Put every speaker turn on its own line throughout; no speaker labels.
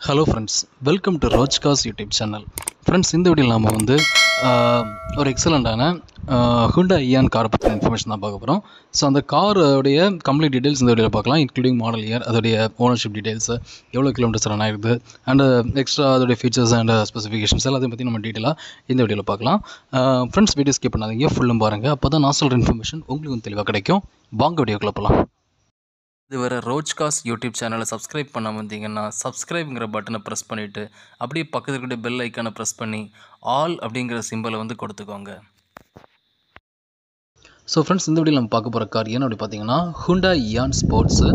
Hello friends, welcome to ரோஜ்காஸ் YouTube channel. Friends, இந்த வீடியோவில் நாம் வந்து ஒரு எக்ஸலண்ட்டான ஹுண்டாய் இயான் காரை பற்றின இன்ஃபர்மேஷன் தான் பார்க்க போகிறோம். ஸோ அந்த காரோடைய கம்ப்ளீட் டீட்டெயில்ஸ் இந்த வீடியோவில் பார்க்கலாம், இன்க்ளூடிங் மாடல் இயர், அதோடைய ஓனர்ஷிப் டீட்டெயில்ஸு, எவ்வளோ கிலோமீட்டர்ஸ் ரன் ஆகிருக்குது, அண்ட் எக்ஸ்ட்ரா அதோடைய ஃபீச்சர்ஸ் அண்ட் ஸ்பெசிஃபிகேஷன்ஸ் எல்லாத்தையும் பற்றி நம்ம டீட்டெயிலாக இந்த வீடியோவில் பார்க்கலாம். ஃப்ரெண்ட்ஸ், வீடியோ ஸ்கிப் பண்ணாதீங்க, ஃபுல்லும் பாருங்கள். அப்போ தான் நான் சொல்கிற இன்ஃபர்மேஷன் உங்களுக்கு தெளிவாக கிடைக்கும். வாங்க வீடியோக்குள்ள போகலாம். இதுவரை ரோஜ்காஸ் யூடியூப் சேனலை சப்ஸ்கிரைப் பண்ணாமல் இருந்தீங்கன்னா சப்ஸ்கிரைப்ங்கிற பட்டனை ப்ரெஸ் பண்ணிவிட்டு அப்படியே பக்கத்தில் இருக்கிற பெல் ஐக்கானை ப்ரெஸ் பண்ணி ஆல் அப்படிங்கிற சிம்பலை வந்து கொடுத்துக்கோங்க. ஸோ ஃப்ரெண்ட்ஸ், இந்த வீடியோவில் நம்ம பார்க்க போகிற கார் என்ன அப்படி பார்த்தீங்கன்னா ஹுண்டாய் இயான் ஸ்போர்ட்ஸு.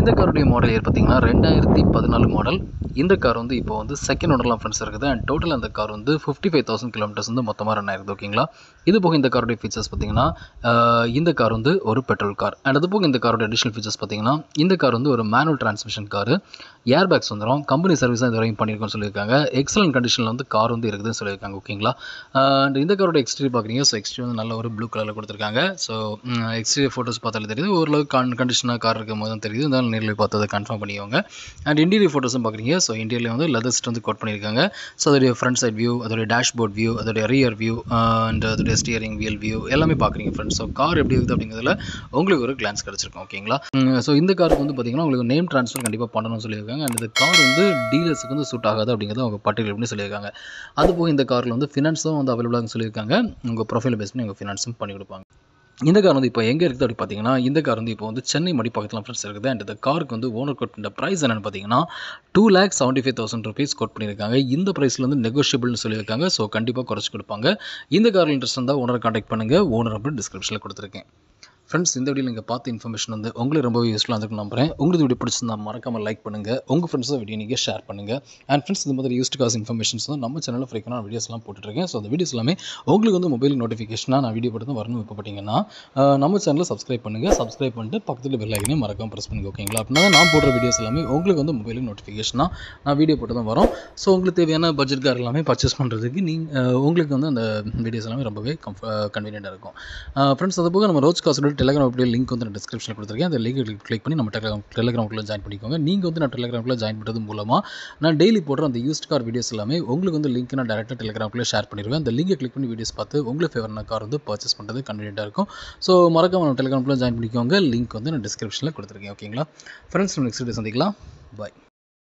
இந்த காருடைய மாடல் இயர் பார்த்தீங்கன்னா 2014 மாடல். இந்த கார் வந்து இப்போ வந்து செகண்ட் ஓனர்லாம் ஃப்ரெண்ட்ஸ் இருக்குது. அண்ட் டோட்டல் அந்த கார் வந்து 55,000 கிலோமீட்டர்ஸ் வந்து மொத்தமாக ரன் ஆயிருக்குது. ஓகேங்களா, இது போக இந்த காருடைய ஃபீச்சர்ஸ் பார்த்தீங்கன்னா இந்த கார் வந்து ஒரு பெட்ரோல் கார். அண்ட் அது போக இந்த காரோட அடிஷனல் ஃபீச்சர்ஸ் பார்த்தீங்கன்னா இந்த கார் வந்து ஒரு manual transmission car, air bags வந்துடும், கம்பெனி சர்வீஸ் தான் இது வரைக்கும் பண்ணியிருக்கோம்னு சொல்லியிருக்காங்க. எக்ஸலன்ட் கண்டிஷனில் வந்து கார் வந்து இருக்குதுன்னு சொல்லியிருக்காங்க. ஓகேங்களா, அண்ட் இந்த காரோட எக்ஸ்டீரியர் பார்க்குறீங்க. ஸோ எக்ஸ்டீரியர் வந்து நல்ல ஒரு ப்ளூ கலரில் கொடுத்துருக்காங்க. ஸோ எக்ஸ்டீரியர் ஃபோட்டோஸ் பார்த்தாலே தெரியுது, ஓரளவுக்கு கண்டிஷனாக கார் இருக்கும் போது தான் தெரியுது. இருந்தாலும் நேரில் பார்த்து அதை கன்ஃபார்ம் பண்ணிக்கோங்க. அண்ட் இன்டீரியர் ஃபோட்டோஸும் பார்க்குறீங்க. ஸோ இன்டீரியர் வந்து லெதர் சீட் வந்து கோட் பண்ணியிருக்காங்க. ஸோ அதோடைய ஃப்ரண்ட் சைட் வியூ, அதோடைய டேஷ்போர்ட் வியூ, அதோடைய ரியர் வியூ அண்ட் அதோடைய ஸ்டியரிங் வீல் வியூ எல்லாமே பார்க்குறீங்க ஃப்ரெண்ட்ஸ். ஸோ கார் எப்படி இருக்குது அப்படிங்கிறதுல உங்களுக்கு ஒரு கிளான்ஸ் கிடச்சிருக்கும். ஓகேங்களா, ஸோ இந்த காருக்கு வந்து பார்த்தீங்கன்னா உங்களுக்கு நேம் ட்ரான்ஸ்ஃபர் கண்டிப்பாக பண்ணணும்னு சொல்லியிருக்காங்க. அண்ட் இந்த கார் வந்து டீலர்ஸுக்கு வந்து சூட் ஆகாது அப்படிங்கிறத அவங்க பட்டியல் பண்ணி சொல்லியிருக்காங்க. அதுபோக இந்த காரில் வந்து ஃபினான்ஸும் வந்து அவைலபிளாக சொல்லியிருக்காங்க. உங்கள் ப்ரொஃபைல் பேஸ் பண்ணி உங்கள் ஃபினான்ஸும் பண்ணி கொடுப்பாங்க. இந்த கார் வந்து இப்போ எங்கே இருக்குது அப்படி பார்த்தீங்கன்னா இந்த கார் வந்து இப்போ வந்து சென்னை மடி பக்கத்தில் ஃப்ரெண்ட்ஸ் இருக்குது. அண்ட் இந்த காருக்கு வந்து ஓனர் கோட் பண்ண ப்ரைஸ் என்னென்னு பார்த்தீங்கன்னா 2,75,000 rupees கோட் பண்ணியிருக்காங்க. இந்த ப்ரைஸில் வந்து நெகோஷியபிள்னு சொல்லியிருக்காங்க. ஸோ கண்டிப்பாக குறைச்சி கொடுப்பாங்க. இந்த காரில் இன்ட்ரெஸ்ட் இருந்தால் ஓனரை கான்டாக்ட் பண்ணுங்கள். ஓனர் அப்படி டிஸ்கிரிப்ஷனில் கொடுத்துருக்கேன். ஃப்ரெண்ட்ஸ், இந்த வீடியோ நீங்கள் பார்த்த இன்ஃபர்மேஷன் வந்து உங்களுக்கு ரொம்பவே யூஸ்ஃபுல்லாக இருக்குன்னு நம்புறேன். உங்களுக்கு வீடியோ பிடிச்சிருந்தா மறக்காமல் லைக் பண்ணுங்கள், உங்கள் ஃப்ரெண்ட்ஸும் வீடியோ நீங்கள் ஷேர் பண்ணுங்கள். அண்ட் ஃப்ரெண்ட்ஸ், இந்த மாதிரி யூஸ்டு காஸ் இன்ஃபர்மேஷன்ஸ் வந்து நம்ம சேனலில் ஃப்ரீக்வெண்டான வீடியோஸ்லாம் போட்டுருக்கேன். ஸோ அந்த வீடியோஸ் எல்லாமே உங்களுக்கு வந்து மொபைல் நோட்டிஃபிகேஷனாக நான் வீடியோ போட்டு தான் வரணும் விருப்பப்பட்டீங்கன்னா நம்ம சேனலில் சப்ஸ்கிரைப் பண்ணுங்கள். சப்ஸ்கிரைப் பண்ணிட்டு பக்கத்தில் பெல் ஐக்கனையும் மறக்காமல் ப்ரெஸ் பண்ணுங்கள். ஓகேங்களா, அப்படின்னா நான் போடுற வீடியோஸ் எல்லாமே உங்களுக்கு வந்து மொபைல் நோட்டிஃபிகேஷனாக நான் வீடியோ போட்டு தான் வரும். ஸோ உங்களுக்கு தேவையான பட்ஜெட் கார் எல்லாமே பர்ச்சேஸ் பண்ணுறதுக்கு உங்களுக்கு வந்து அந்த வீடியோஸ் எல்லாமே ரொம்பவே கன்வீனியண்ட்டாக இருக்கும். ஃப்ரெண்ட்ஸ், அது போக நம்ம ரோஜ்காஸோட டெலிகிராம் வீடியோ லிங்க் வந்து நான் டிஸ்கிரிப்ஷனில் கொடுத்துருக்கேன். அந்த லிங்க் கிளிக் பண்ணி நம்ம டெலிகிராமுக்குள்ளே ஜாயின் பண்ணிக்கோங்க. நீங்கள் வந்து நான் டெலிகிராமுக்குள்ளே ஜாயின் பண்ணுறது மூலமாக நான் டெய்லி போடுற அந்த யூஸ்ட் கார் வீடியோஸ் எல்லாமே உங்களுக்கு வந்து லிங்க் நான் டேரெக்டாக டெலிகிராமுக்குள்ளே ஷேர் பண்ணிடுவேன். அந்த லிங்கை கிளிக் பண்ணி வீடியோஸ் பார்த்து உங்களுக்கு ஃபேவரான கார் வந்து பர்ச்சேஸ் பண்ணுறது கன்வீனியண்ட்டாக இருக்கும். ஸோ மறக்காம நம்ம டெலிகிராமுக்குள்ளே ஜாயின் பண்ணிக்கோங்க. லிங்க் வந்து நான் டிஸ்கிரிப்ஷனில் கொடுத்துருக்கேன். ஓகேங்களா ஃப்ரெண்ட்ஸ், நெக்ஸ்ட் வீடியோ சந்திக்கலாம். பாய்.